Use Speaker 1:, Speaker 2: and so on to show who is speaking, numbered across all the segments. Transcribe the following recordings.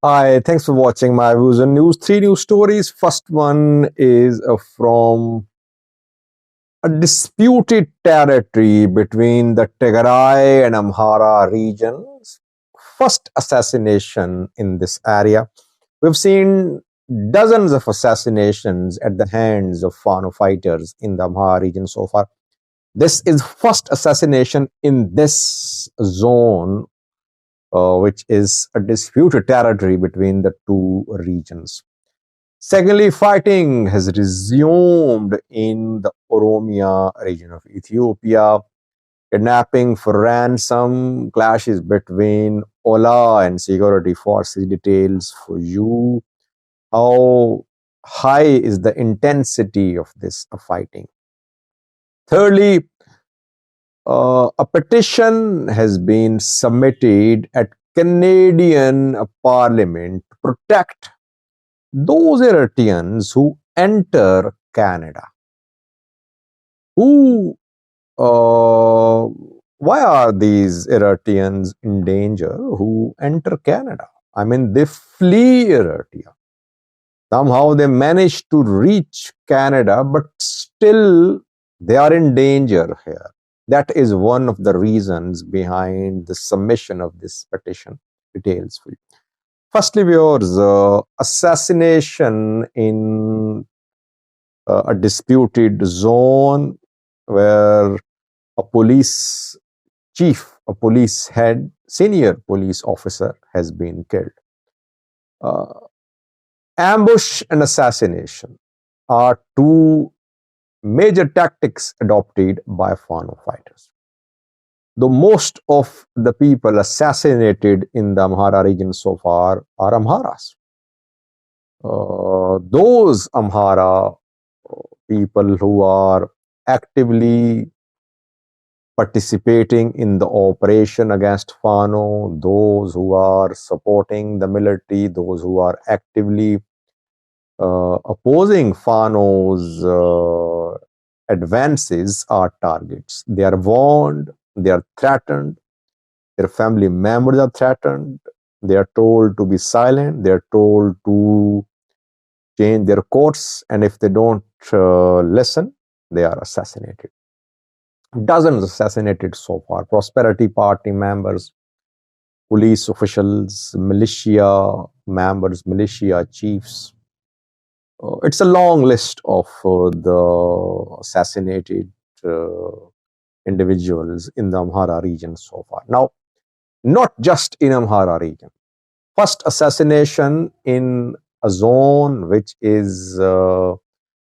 Speaker 1: Hi, thanks for watching my views on news. Three news stories. First one is from a disputed territory between the Tigray and Amhara regions. First assassination in this area. We've seen dozens of assassinations at the hands of Fano fighters in the Amhara region so far. This is first assassination in this zone, which is a disputed territory between the two regions. Secondly, fighting has resumed in the Oromia region of Ethiopia. Kidnapping for ransom, clashes between Ola and security forces. Details for you. How high is the intensity of this fighting? Thirdly, a petition has been submitted at Canadian Parliament to protect those Eritreans who enter Canada. Who? Why are these Eritreans in danger who enter Canada? I mean, they flee Eritrea. Somehow they manage to reach Canada, but still they are in danger here. That is one of the reasons behind the submission of this petition. Details for you. Firstly, viewers, assassination in a disputed zone where a police chief, a police head, senior police officer has been killed. Ambush and assassination are two major tactics adopted by Fano fighters. Though most of the people assassinated in the Amhara region so far are Amharas. Those Amhara people who are actively participating in the operation against Fano, those who are supporting the military, those who are actively opposing Fano's advances are targets. They are warned, they are threatened, their family members are threatened, they are told to be silent, they are told to change their course, and if they don't listen, they are assassinated. Dozens assassinated so far. Prosperity Party members, police officials, militia members, militia chiefs. It's a long list of the assassinated individuals in the Amhara region so far. Now, not just in Amhara region. First assassination in a zone which is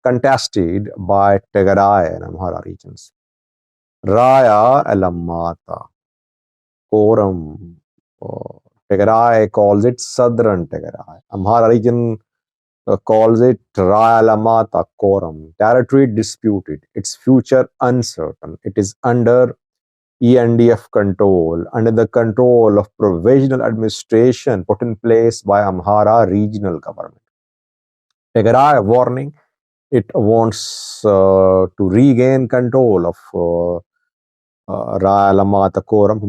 Speaker 1: contested by Tigray and Amhara regions. Raya Alamata, Koram. Tigray calls it Southern Tigray. Amhara region calls it Raya Alamata Koram. Territory disputed. Its future uncertain. It is under ENDF control, under the control of provisional administration put in place by Amhara regional government. Tigray warning, it wants to regain control of Alamata Koram,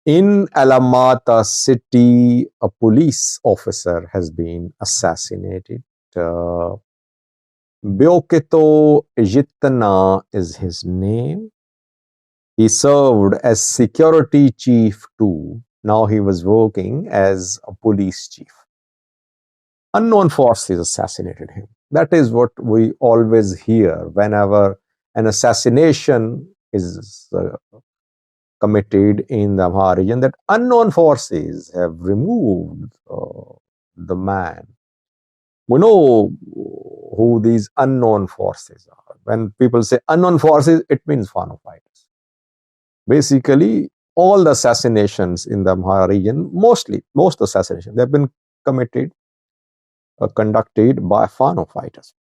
Speaker 1: in Alamata city, a police officer has been assassinated. Byoketo Jitna is his name. He served as security chief too. Now he was working as a police chief. Unknown forces assassinated him. That is what we always hear whenever an assassination is committed in the Amhara region, that unknown forces have removed the man. We know who these unknown forces are. When people say unknown forces, it means Fano fighters. Basically, all the assassinations in the Amhara region, most assassinations, they have been committed, conducted by Fano fighters.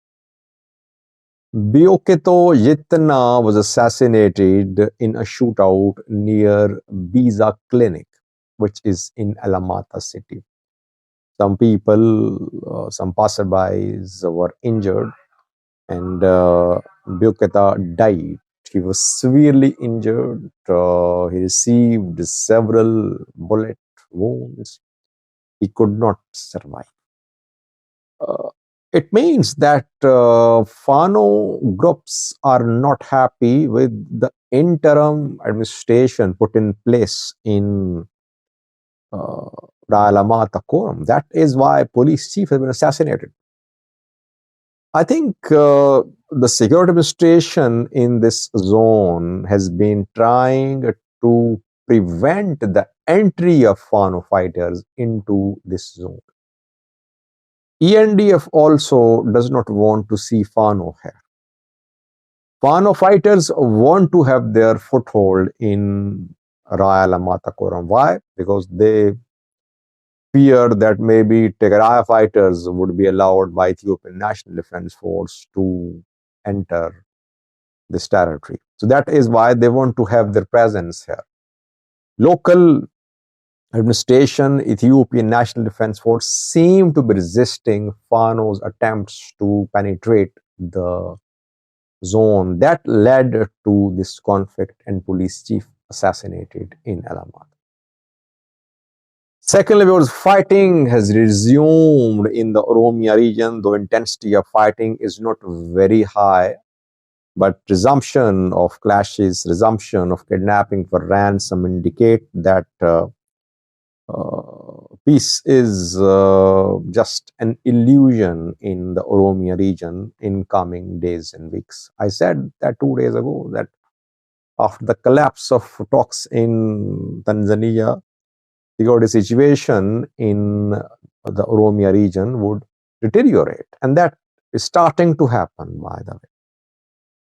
Speaker 1: Byoketo Yitna was assassinated in a shootout near Biza Clinic, which is in Alamata city. Some people, some passerbys were injured, and Byoketa died. He was severely injured. He received several bullet wounds. He could not survive. It means that Fano groups are not happy with the interim administration put in place in uh, Alamata quorum. That is why police chief has been assassinated. I think the security administration in this zone has been trying to prevent the entry of Fano fighters into this zone. ENDF also does not want to see Fano here. Fano fighters want to have their foothold in Alamata quorum. Why? Because they fear that maybe Tigray fighters would be allowed by Ethiopian National Defense Force to enter this territory. So that is why they want to have their presence here. Local administration, Ethiopian National Defense Force seem to be resisting Fano's attempts to penetrate the zone. That led to this conflict and police chief assassinated in Alamata. Secondly, because fighting has resumed in the Oromia region, though intensity of fighting is not very high, but resumption of clashes, resumption of kidnapping for ransom indicate that peace is just an illusion in the Oromia region in coming days and weeks. I said that 2 days ago that after the collapse of talks in Tanzania, security situation in the Oromia region would deteriorate. And that is starting to happen, by the way.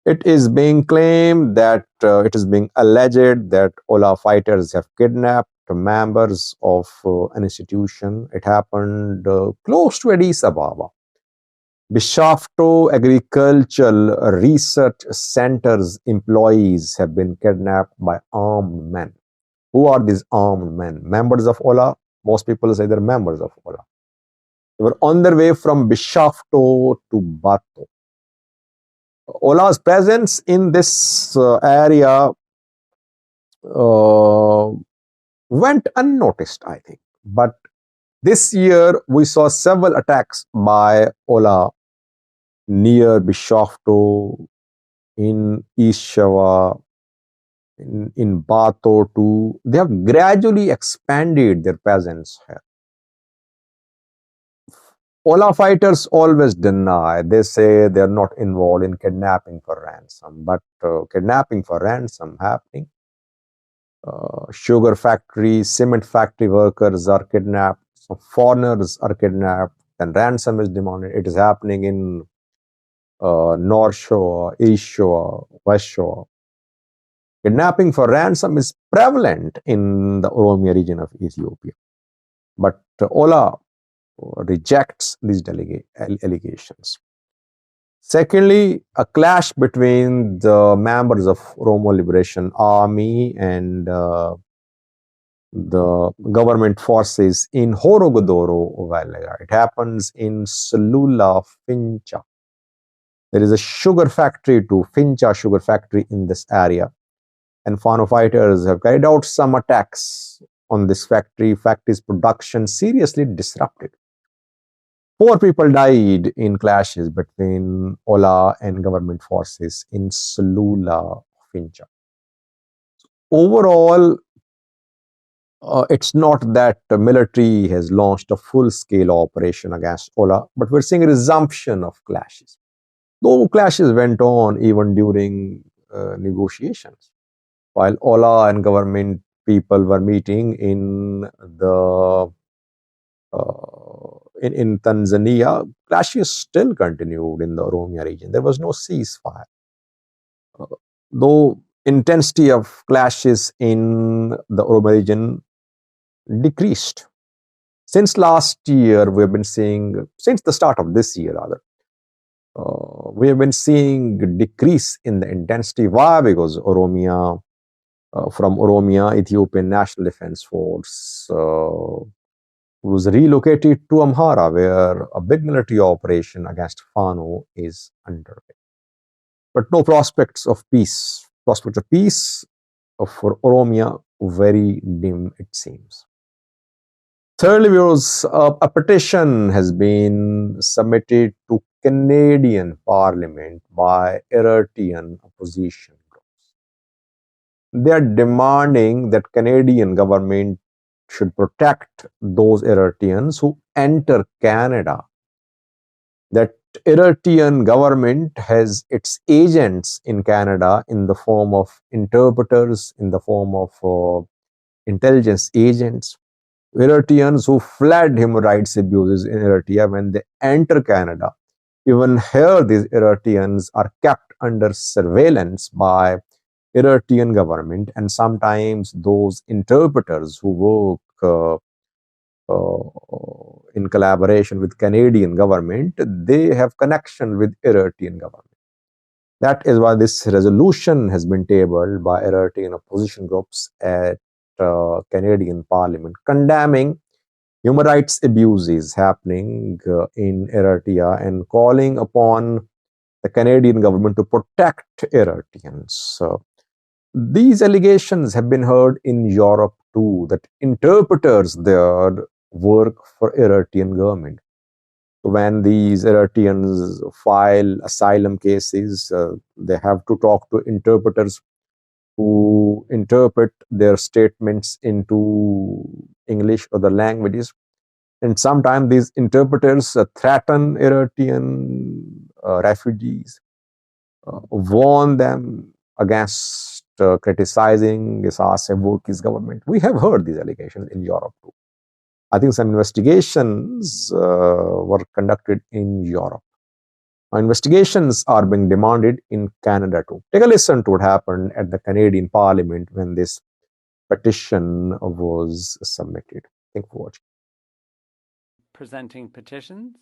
Speaker 1: It is being claimed that it is being alleged that Ola fighters have kidnapped members of an institution. It happened close to Addis Ababa. Bishafto Agricultural Research Center's employees have been kidnapped by armed men. Who are these armed men? Members of Ola? Most people say they're members of Ola. They were on their way from Bishafto to Bato. Ola's presence in this area went unnoticed, I think. But this year, we saw several attacks by Ola near Bishafto, in East Shava, in Bato too. They have gradually expanded their presence here. Ola fighters always deny. They say they are not involved in kidnapping for ransom, but kidnapping for ransom happening. Sugar factory, cement factory workers are kidnapped. Some foreigners are kidnapped. Then ransom is demanded. It is happening in North Shore, East Shore, West Shore. Kidnapping for ransom is prevalent in the Oromia region of Ethiopia. But Ola rejects these allegations. Secondly, a clash between the members of Oromo Liberation Army and the government forces in Horogodoro. It happens in Sulula, Fincha. There is a sugar factory to Fincha sugar factory in this area. And Fano fighters have carried out some attacks on this factory. Factory's production seriously disrupted. 4 people died in clashes between Ola and government forces in Sulula, Fincha. Overall, it's not that the military has launched a full-scale operation against Ola, but we're seeing a resumption of clashes. Though clashes went on even during negotiations. While Ola and government people were meeting in the in Tanzania, clashes still continued in the Oromia region. There was no ceasefire. Though intensity of clashes in the Oromia region decreased. Since last year, we have been seeing, since the start of this year rather, we have been seeing decrease in the intensity. Why? Because Oromia, from Oromia, Ethiopian National Defense Force was relocated to Amhara, where a big military operation against Fano is underway. But no prospects of peace. Prospects of peace for Oromia very dim, it seems. Thirdly, viewers, a petition has been submitted to Canadian Parliament by Eritrean opposition groups. They are demanding that Canadian government should protect those Eritreans who enter Canada. That Eritrean government has its agents in Canada in the form of interpreters, in the form of intelligence agents. Eritreans who fled human rights abuses in Eritrea when they enter Canada. Even here, these Eritreans are kept under surveillance by Eritrean government, and sometimes those interpreters who work in collaboration with Canadian government, they have connection with Eritrean government. That is why this resolution has been tabled by Eritrean opposition groups at Canadian Parliament, condemning human rights abuses happening in Eritrea and calling upon the Canadian government to protect Eritreans. These allegations have been heard in Europe too, that interpreters there work for Eritrean government. When these Eritreans file asylum cases, they have to talk to interpreters who interpret their statements into English or the languages. And sometimes these interpreters threaten Eritrean refugees, warn them against criticizing Isas Afwerki's government. We have heard these allegations in Europe too. I think some investigations were conducted in Europe. Investigations are being demanded in Canada too. Take a listen to what happened at the Canadian Parliament when this petition was submitted. Thank you for watching.
Speaker 2: Presenting petitions.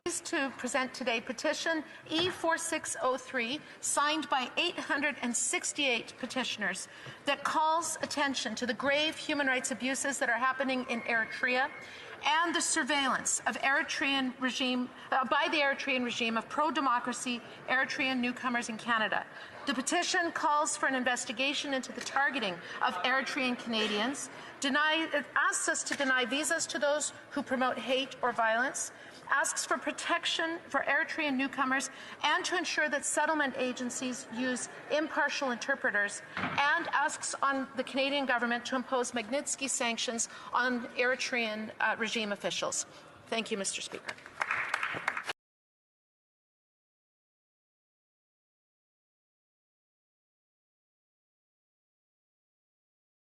Speaker 3: Pleased to present today petition E4603, signed by 868 petitioners, that calls attention to the grave human rights abuses that are happening in Eritrea and the surveillance of by the Eritrean regime of pro-democracy Eritrean newcomers in Canada. The petition calls for an investigation into the targeting of Eritrean Canadians, asks us to deny visas to those who promote hate or violence, asks for protection for Eritrean newcomers, and to ensure that settlement agencies use impartial interpreters, and asks on the Canadian government to impose Magnitsky sanctions on Eritrean regime officials. Thank you, Mr. Speaker.